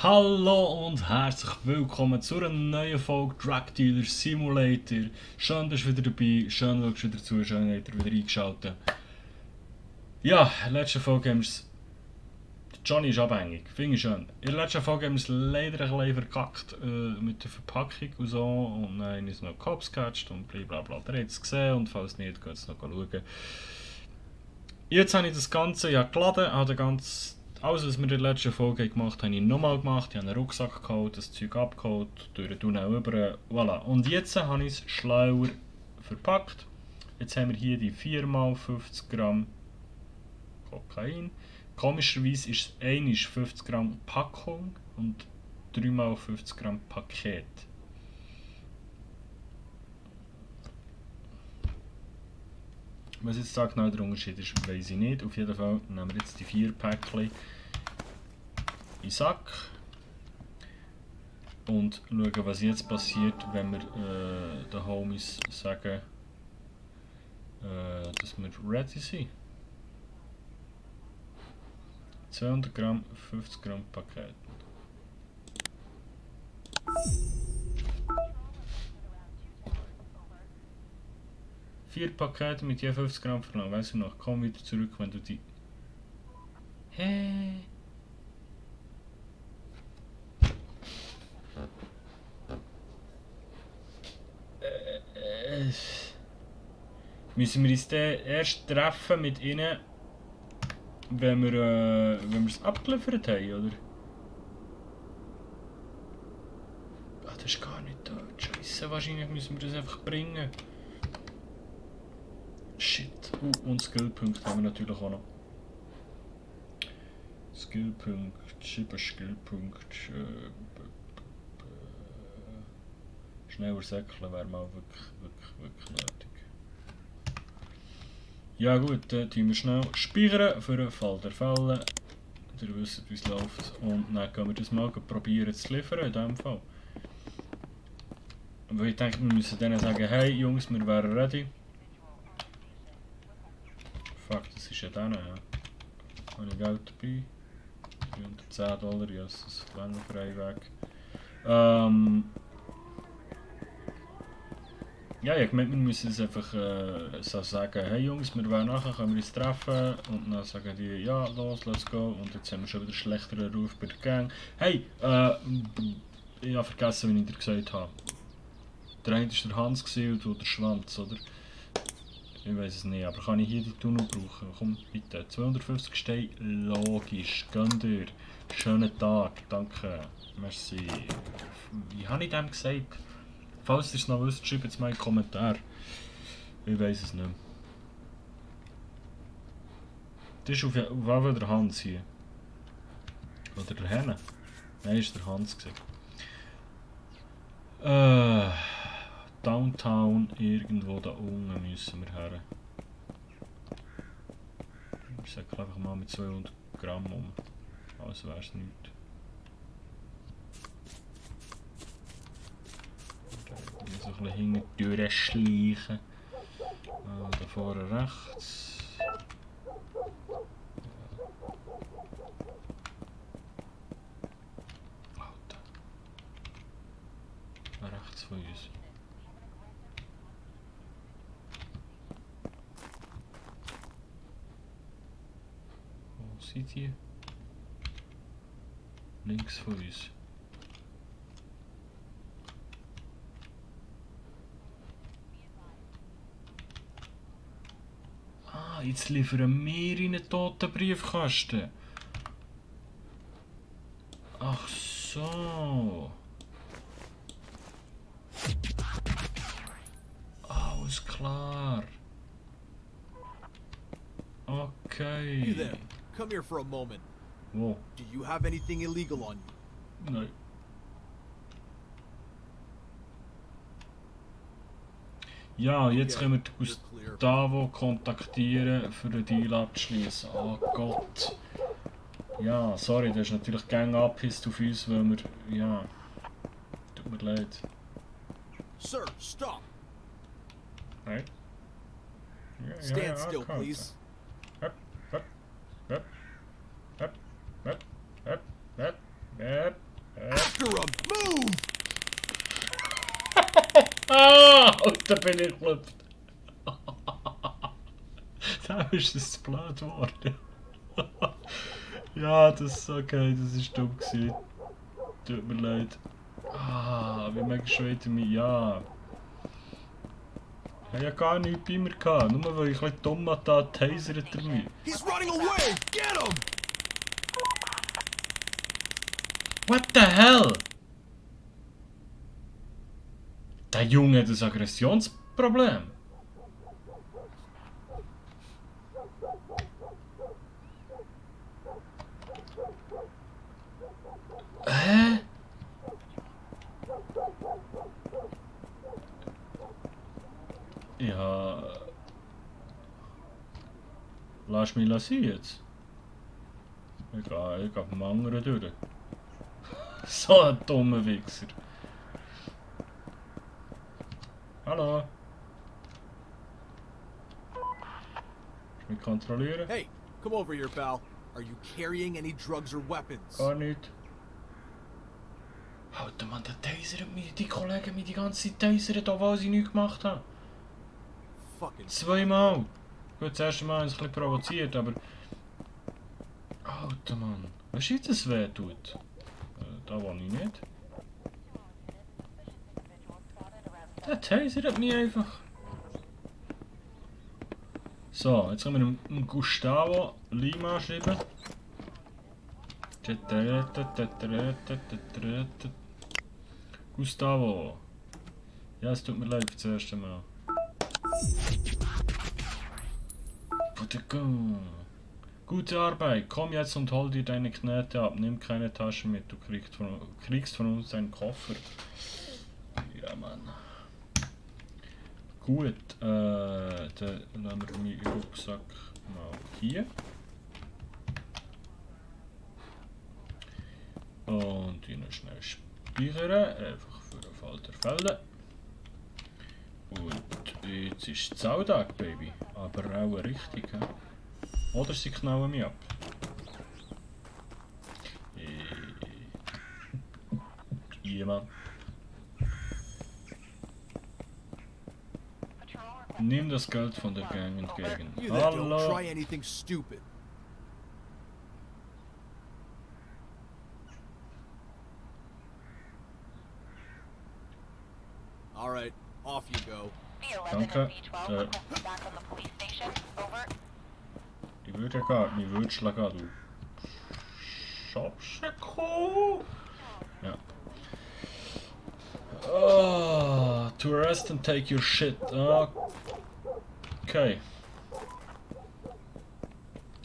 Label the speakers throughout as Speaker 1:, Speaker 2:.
Speaker 1: Hallo und herzlich willkommen zu einer neuen Folge Drug Dealer Simulator. Schön, dass du wieder dabei, schön, dass du wieder zu, schön, dass du wieder eingeschaltet. Ja, in der letzten Folge haben wir es... Johnny ist abhängig, finde ich schön. In der letzten Folge haben wir es leider ein bisschen verkackt mit der Verpackung und so. Und dann haben uns noch Cops gecatcht und blablabla. Ihr habt es gesehen und falls nicht, könnt ihr es noch schauen. Jetzt habe ich das Ganze ja geladen, habe alles, was wir in der letzten Folge gemacht haben, habe ich nochmal gemacht. Ich habe einen Rucksack geholt, das Zeug abgeholt, durch den Tunnel rüber, voilà. Und jetzt habe ich es schlauer verpackt. Jetzt haben wir hier die 4x50 Gramm Kokain. Komischerweise ist es 1 50 Gramm Packung und 3x50 Gramm Paket. Was jetzt da genau der Unterschied ist, weiß ich nicht. Auf jeden Fall nehmen wir jetzt die 4 Päckchen in den Sack und schauen, was jetzt passiert, wenn wir den Homies sagen, dass wir ready sind. 200 Gramm, 50 Gramm Paket. Vier Pakete mit je 50 Gramm verlangen. Weißt du noch, komm wieder zurück, wenn du die... Hä? Müssen wir uns dann erst treffen mit ihnen, wenn wir es abgeliefert haben, oder? Ah, das ist gar nicht da. Scheiße, wahrscheinlich müssen wir das einfach bringen. Shit. Und Skillpunkte haben wir natürlich auch noch. Skillpunkt, 7 Skillpunkt. Schneller säckeln wäre mal wirklich nötig. Ja gut, dann tun wir schnell speichern für den Fall der Fälle. Ihr wisst, wie es läuft. Und dann können wir das mal probieren zu liefern in diesem Fall. Weil ich denke, wir müssen denen sagen, hey Jungs, wir wären ready. Fuck, das ist ja denen, ja. Habe ich Geld dabei? 310 Dollar, ja, das ist ein frei weg. Ja, ich meine, wir müssen es einfach so sagen, hey Jungs, wir wollen nachher, können wir uns treffen. Und dann sagen die, ja, los, let's go. Und jetzt haben wir schon wieder schlechteren Ruf bei der Gang. Hey, ich habe vergessen, wie ich dir gesagt habe. Der eine war der Hans und du der Schwanz, oder? Ich weiß es nicht, aber kann ich hier die Tunnel brauchen? Komm, bitte. 250 Steine, logisch. Gönn dir. Schönen Tag, danke. Merci. Wie habe ich dem gesagt? Falls ihr es noch wisst, schreibt es mal in den Kommentaren. Ich weiß es nicht mehr. Das ist auf jeden Fall der Hans hier. Oder der Henne. Nein, ist der Hans gewesen. Downtown, irgendwo da unten müssen wir her. Ich sage einfach mal mit 200 Gramm um. Also wäre es nichts. So ein bisschen hinten durchschleichen. Da vorne rechts. Alter. Rechts von uns. Wo seid ihr? Links von uns. Ah, jetzt liefern wir in einen toten Briefkasten. Ach so. Alles klar. Okay.
Speaker 2: You there. Come here for a moment.
Speaker 1: Wo?
Speaker 2: Do you have anything illegal on you?
Speaker 1: Nein. Ja, jetzt können wir Gustavo kontaktieren, für den Deal abzuschließen. Oh Gott. Ja, sorry, der ist natürlich gang abgepisst auf uns, weil wir... Ja. Tut mir leid.
Speaker 2: Sir, stop.
Speaker 1: Nein. Ja,
Speaker 2: Stand still,
Speaker 1: okay.
Speaker 2: please.
Speaker 1: Hup, hup, hup, hup, hup, hup, hup, hup, Alter, bin ich geklopft. Da ist es blöd geworden. Ja, das ist okay, das ist dumm gewesen. Tut mir leid. Ah, wie mega schweit mich. Ja. Ich hatte ja gar nichts bei mir gehabt. Nur weil ich ein bisschen dumm da tasert er mich.
Speaker 2: He's running away! Get him!
Speaker 1: What the hell? Der Junge hat ein Aggressionsproblem. Hä? Ja. Lass mich sein jetzt. Ich gehe vom anderen durch. So ein dummer Wichser. Hallo. Kannst du mich kontrollieren?
Speaker 2: Hey, come over here, pal. Are you carrying any drugs or weapons?
Speaker 1: Gar nicht. Alter Mann, der tasert mich. Die Kollegen mich die ganze Zeit tasern, obwohl sie nichts gemacht haben.
Speaker 2: Fucking.
Speaker 1: Zweimal. Gut, das erste Mal haben sie ein bisschen provoziert, aber... Alter Mann. Weißt du, wie das weh tut? Da will ich nicht. Der tasert mich einfach. So, jetzt können wir dem Gustavo Lima schreiben. Gustavo. Ja, es tut mir leid für das erste Mal. Gute Arbeit. Komm jetzt und hol dir deine Knete ab. Nimm keine Tasche mit. Du kriegst von uns einen Koffer. Ja, Mann. Gut. Dann lassen wir meinen Rucksack mal hier. Und ihn noch schnell speichern. Einfach für den Fall der Fälle. Und jetzt ist Zaudag, Baby. Aber auch richtig, he? Oder sie knallen mich ab. Jemand. Nimm das Geld von der Gang entgegen.
Speaker 2: You that don't
Speaker 1: Hallo.
Speaker 2: try anything stupid. Alright, off you go.
Speaker 1: Danke. Die würde ja gar nicht würschlagen, du. Schopscheko. Ja. Oh, to arrest and take your shit. Okay.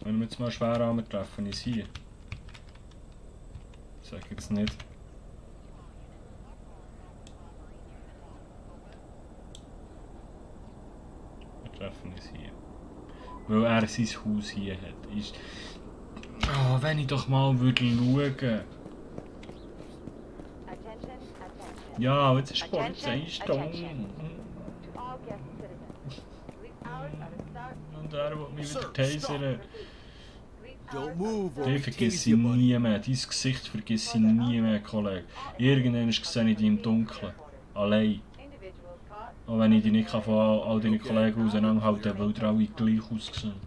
Speaker 1: Wenn wir jetzt mal schwer antreffen, ist hier. Sag jetzt nicht. Wir treffen uns hier. Weil er sein Haus hier hat. Ist... Oh, wenn ich doch mal würde schauen. Ja, jetzt ist die Polizei da. Und er will mich wieder tasern.
Speaker 2: Don't move or
Speaker 1: Den
Speaker 2: we
Speaker 1: vergiss
Speaker 2: tase
Speaker 1: ich
Speaker 2: you, buddy.
Speaker 1: nie mehr. Dein Gesicht vergiss ich nie mehr, Kollege. Irgendwann sehe ich dich im Dunkeln. Allein. Auch wenn ich dich nicht von all deinen Kollegen auseinanderhalten kann, weil ihr alle gleich aussehen.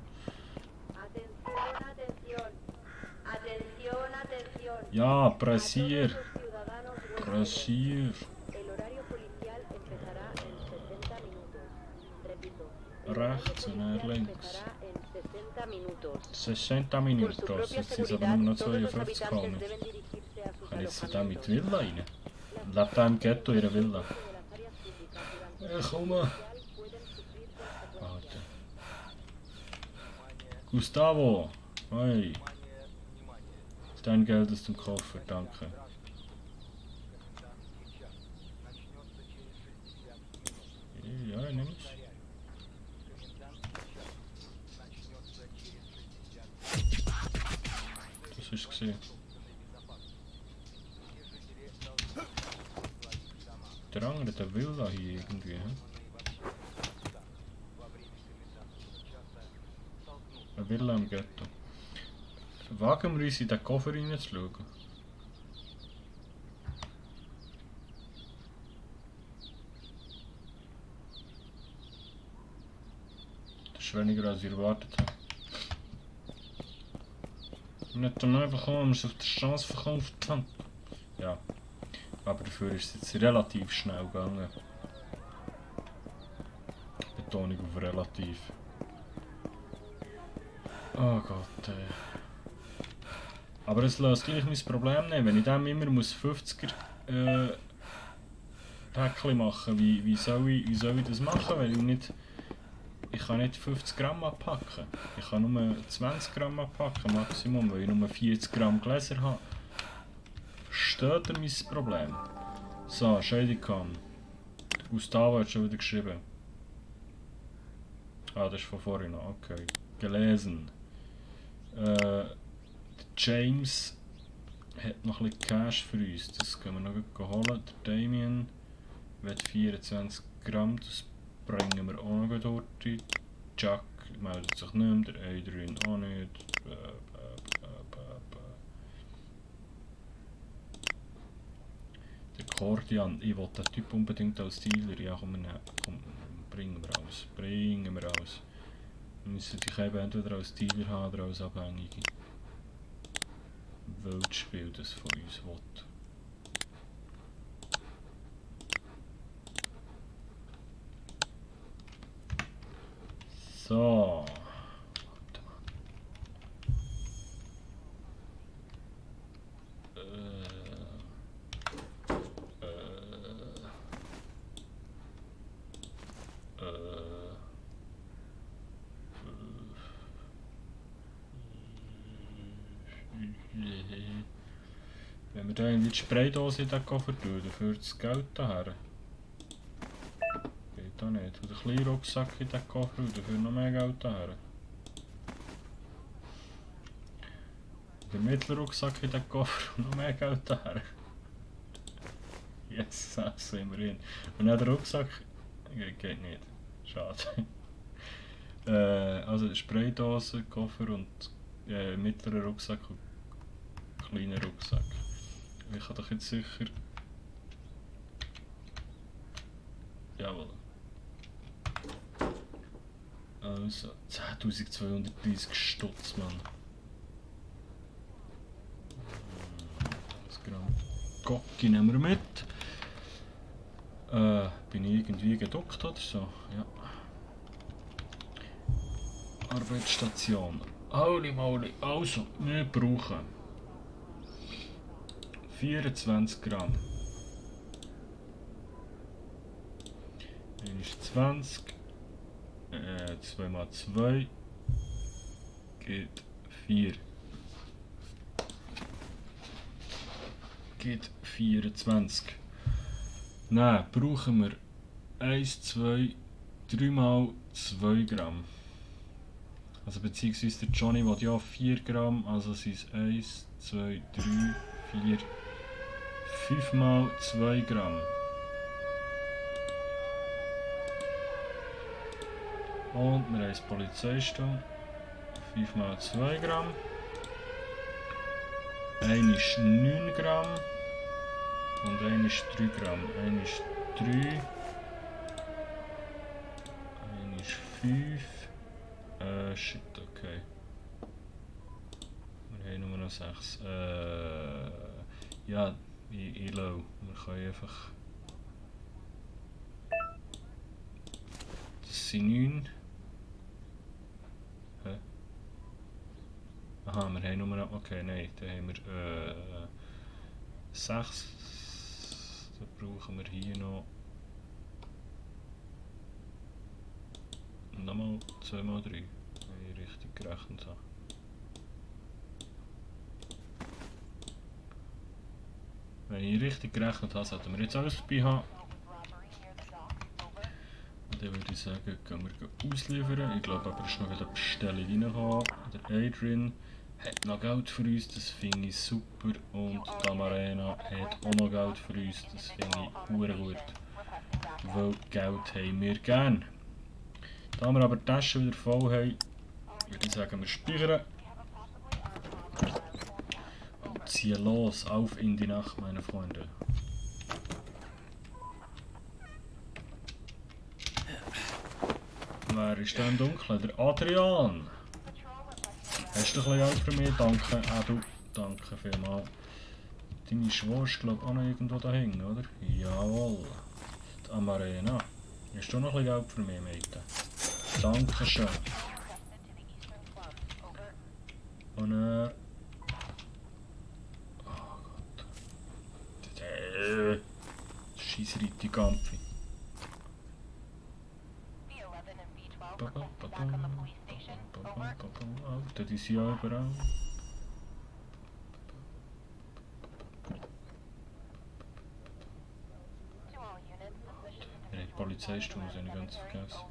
Speaker 1: Ja, pressier. Pressier. Rechts und dann links. 60 Minutos. Jetzt sind es aber nur noch 52 gekommen. Kann ich jetzt da mit Villa rein? Lebt da im Ghetto in ihrer Villa? Ja, komm mal. Alter. Gustavo. Hey. Dein Geld aus dem Koffer, danke. Ja, nimm es. Das hast du gesehen. Der andere, der will da hier irgendwie, he? Eine Villa im Ghetto. Wagen wir uns in den Koffer reinzuschauen. ist weniger als ich erwartet habe. Nicht dann einfach kommen, wir es auf der Straße verkauft haben. Ja, aber dafür ist es jetzt relativ schnell gegangen. Betonung auf relativ. Oh Gott, Aber es löst gleich mein Problem nicht. Wenn ich dem immer muss 50er Päckchen machen, wie soll ich das machen, weil ich kann nicht 50 Gramm abpacken. Ich kann nur 20 Gramm abpacken, Maximum, weil ich nur 40 Gramm Gläser habe. Versteht ihr mein Problem? So, Shadicam. Gustavo hat schon wieder geschrieben. Ah, das ist von vorhin noch, okay. Gelesen. James hat noch ein bisschen Cash für uns, das können wir noch holen. Der Damien will 24 Gramm, das bringen wir auch noch dort. Chuck meldet sich nicht mehr, der Adrian auch nicht. Der Cordian, ich will den Typ unbedingt als Dealer. Ja, komm, bringen wir raus. Bringen wir raus. Wir müssen dich eben entweder als Dealer haben oder als Abhängige. Welches Spiel das von uns will. So. Warte mal. Wenn wir da irgendwie die Spraydose in den Koffer tun, dann führt das Geld daher. Geht da nicht. Und den kleinen Rucksack in den Koffer und dafür noch mehr Geld daher. Den mittleren Rucksack in den Koffer und noch mehr Geld daher. Yes, das sind wir hin. Und dann der Rucksack geht nicht. Schade. Also Spraydose, Koffer und mittlerer Rucksack und kleiner Rucksack. Ich kann doch jetzt sicher... Jawohl. Also, 10.230 Stutz, Mann. 10 Gramm Gocki nehmen wir mit. Bin ich irgendwie geduckt oder so? Ja. Arbeitsstation. Holy moly. Also, wir brauchen 24 Gramm. 1 ist 20. 2 mal 2 geht 4. Geht 24. Dann brauchen wir 1, 2, 3 mal 2 Gramm. Also beziehungsweise der Johnny will ja 4 Gramm, also sind es 1, 2, 3, 4, 5 mal 2 Gramm. Und wir haben das Polizeistunde. 5 mal 2 Gramm. 1 ist 9 Gramm. Und 1 ist 3 Gramm. 1 ist 3. 1 ist 5. Shit, okay. Wir haben nur noch 6. Ja, ich low. Wir können einfach... Das sind 9. Hä? Aha, wir haben nur noch... Okay, nein, dann haben wir 6. Dann brauchen wir hier noch... Nochmal 2 mal 3, wenn ich richtig gerechnet habe. Wenn ich richtig gerechnet habe, sollten wir jetzt alles dabei haben. Und dann würde ich sagen, gehen wir ausliefern. Ich glaube aber, es ist noch eine Bestellung reingekommen. Der Adrian hat noch Geld für uns, das finde ich super. Und Tamarena hat auch noch Geld für uns, das finde ich sehr gut. Weil Geld haben wir gerne. Da wir aber die Tasche wieder voll haben, würde ich sagen, wir speichern. Und ziehen los, auf in die Nacht, meine Freunde. Wer ist denn im Dunkeln? Der Adrian! Hast du ein bisschen Geld für mich? Danke. Du. Danke vielmals. Deine Schwester ist glaube ich auch noch irgendwo da hinten, oder? Jawohl. Die Amarena. Hast du noch ein bisschen Geld für mich, Mädchen? Dankeschön. Und oh Gott. Scheissreite Gampfi. Alter, die sind ja überall. Ja, die Polizeistunde habe ich ganz vergessen.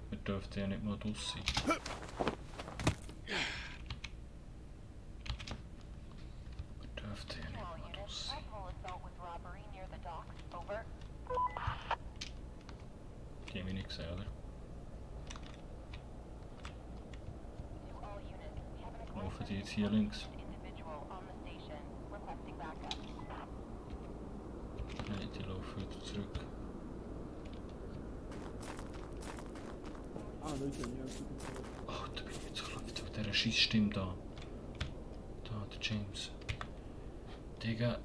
Speaker 1: Wir dürften ja nicht mal draus sein. Wir dürften ja nicht mal draus sein. Die haben mich nicht gesehen, oder? Laufen die jetzt hier links? Nein, die laufen wieder zurück.
Speaker 3: Ah, Leute, ja,
Speaker 1: Oh, da bin ich jetzt gelangt. Der Scheißstimme da. Da, der James. Digga.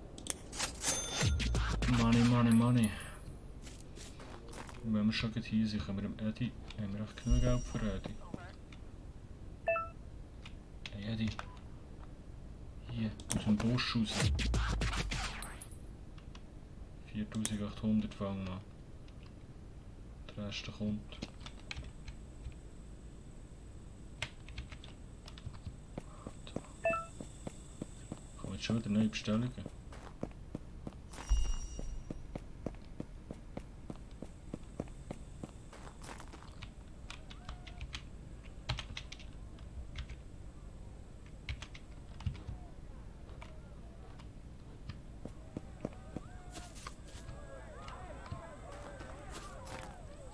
Speaker 1: Money. Und wenn wir schon hier sind, können wir dem Eddie... Haben wir echt genug Geld für Eddie? Hey Eddie. Hier, aus dem Busch raus. 4800 fangen an. Der Rest kommt. Kommen jetzt schon wieder neue Bestellungen?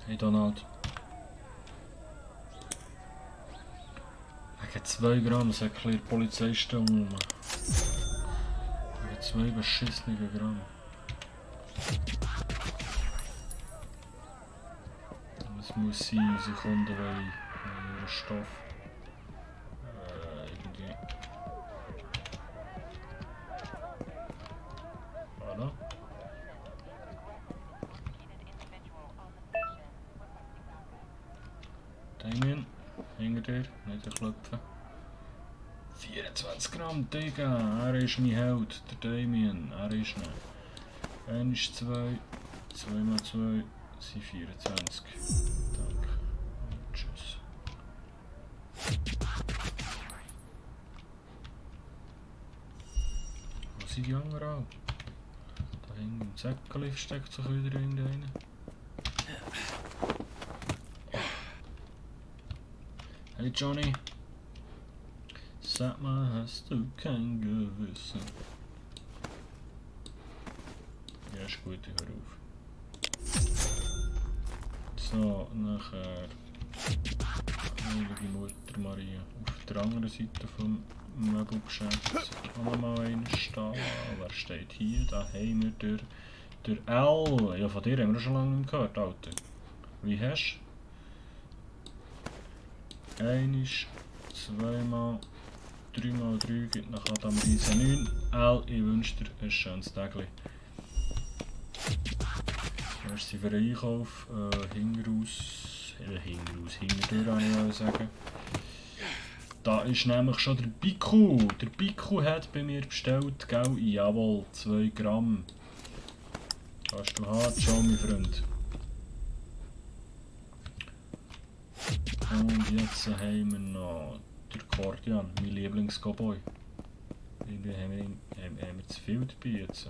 Speaker 1: Hey Donald. Wegen 2 Gramm sagt die Polizeistunde rum. Wegen 2 beschissenen Gramm. Was muss sein, unsere Kunden wollen ihren Stoff. Irgendwie. Voilà. Damien, hinter dir, nicht klopfen. 24 Gramm, Digga, er ist mein Held, der Damien, er ist nicht. 1, 2, 2 mal 2 sind 24. Danke. Und tschüss. Wo sind die anderen auch? Da hinten im Säckchen steckt sich wieder irgendeiner. Hey Johnny, sag mal, hast du kein Gewissen? Ja, ist gut, ich hör auf. So, nachher Heilige Mutter Maria. Auf der anderen Seite vom Möbelgeschäft auch nochmal einen stehen. Wer steht hier? Da haben wir der L. Ja, von dir haben wir schon lange nicht gehört, Alter. Wie hast du? Einisch, 2 mal, 3 mal 3 gibt nach Adam Riese 9. L, ich wünsche dir ein schönes Tagli. Merci für den Einkauf. Hinterdurch wollte ich sagen. Da ist nämlich schon der Biku. Der Biku hat bei mir bestellt, gell? Jawohl, 2 Gramm. Kannst du hart schon, mein Freund. Und jetzt haben wir noch der Kordian, mein Lieblings-Cowboy. Irgendwie haben wir zu viel dabei jetzt.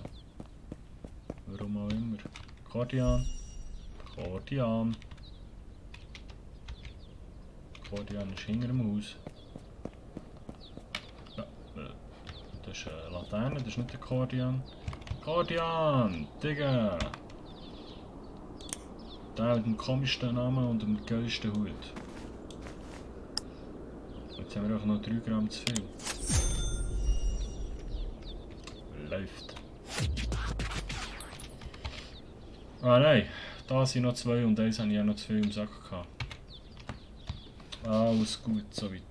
Speaker 1: Warum auch immer. Kordian. Kordian ist hinter dem Haus. Ja, das ist eine Laterne, das ist nicht der Kordian. Kordian! Digga! Der mit dem komischsten Namen und dem geilsten Hut. Jetzt haben wir auch noch 3 Gramm zu viel. Läuft. Ah nein, da sind noch 2 und 1 habe ich auch noch zu viel im Sack gehabt. Alles gut soweit.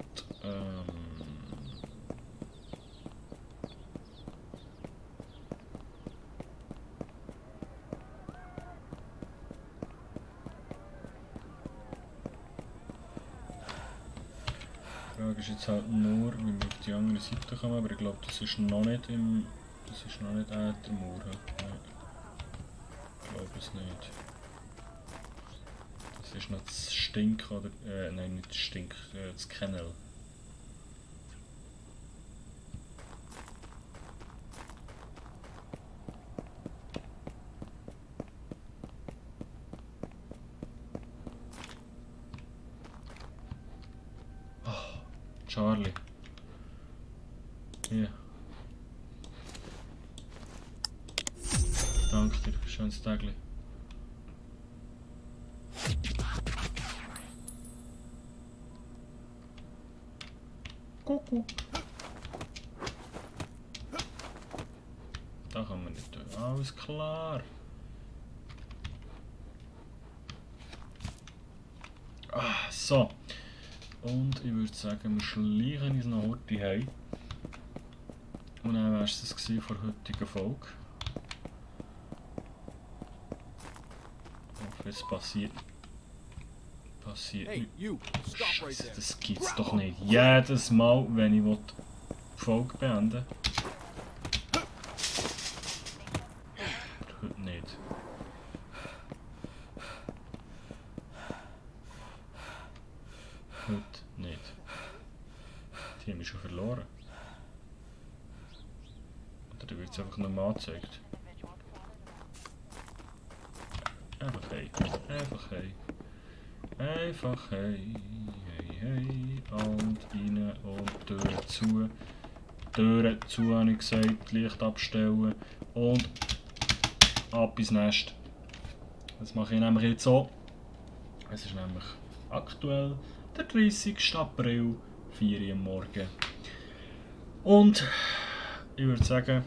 Speaker 1: Die Frage ist jetzt halt nur, wie wir auf die andere Seite kommen, aber ich glaube, das ist noch nicht im... Das ist noch nicht der Mauer. Nein. Ich glaube es nicht. Das ist noch das Stink oder... nein, nicht das Stink, das Kennel. Oh, Charlie. Hier. Danke dir, schönes Tagli. Kuckuck. Da kann man nicht durch. Alles klar. Ah, so. Und ich würde sagen, wir schleichen uns noch heute heim. Und dann war es das von der heutigen Folge. Ich hoffe, es passiert
Speaker 2: Hey,
Speaker 1: nicht.
Speaker 2: you! Stop right
Speaker 1: Scheiße,
Speaker 2: there.
Speaker 1: das gibt's doch nicht. Jedes Mal, wenn ich die Folge beenden will. Heute nicht. Heute nicht. Die haben mich schon verloren. Oder da wird es einfach nochmal angezeigt. Einfach hey. Einfach hey. Einfach hey. Hey, hey. Und rein und Türen zu. Türen zu, habe ich gesagt. Licht abstellen. Und ab ins Nest. Das mache ich nämlich jetzt so. Es ist nämlich aktuell der 30. April, 4 Uhr am Morgen. Und ich würde sagen,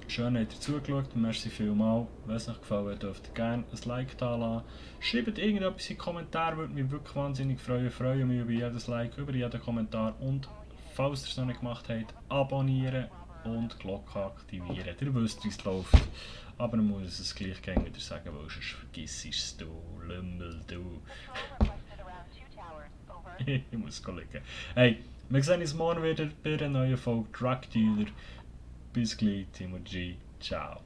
Speaker 1: schön habt ihr zugeschaut, merci vielmals. Wenn es euch gefallen hat, dürft ihr gerne ein Like da lassen. Schreibt irgendetwas in die Kommentare, würde mich wirklich wahnsinnig freuen. Ich freue mich über jedes Like, über jeden Kommentar. Und falls ihr es noch nicht gemacht habt, abonnieren und die Glocke aktivieren. Ihr wisst, wie es läuft. Aber man muss es gleich gerne wieder sagen, weil sonst vergiss es du, Lümmel, du. Ich muss schauen. Hey, wir sehen uns morgen wieder bei einer neuen Folge Drug Dealer. Bis gleich, Timo G. Ciao.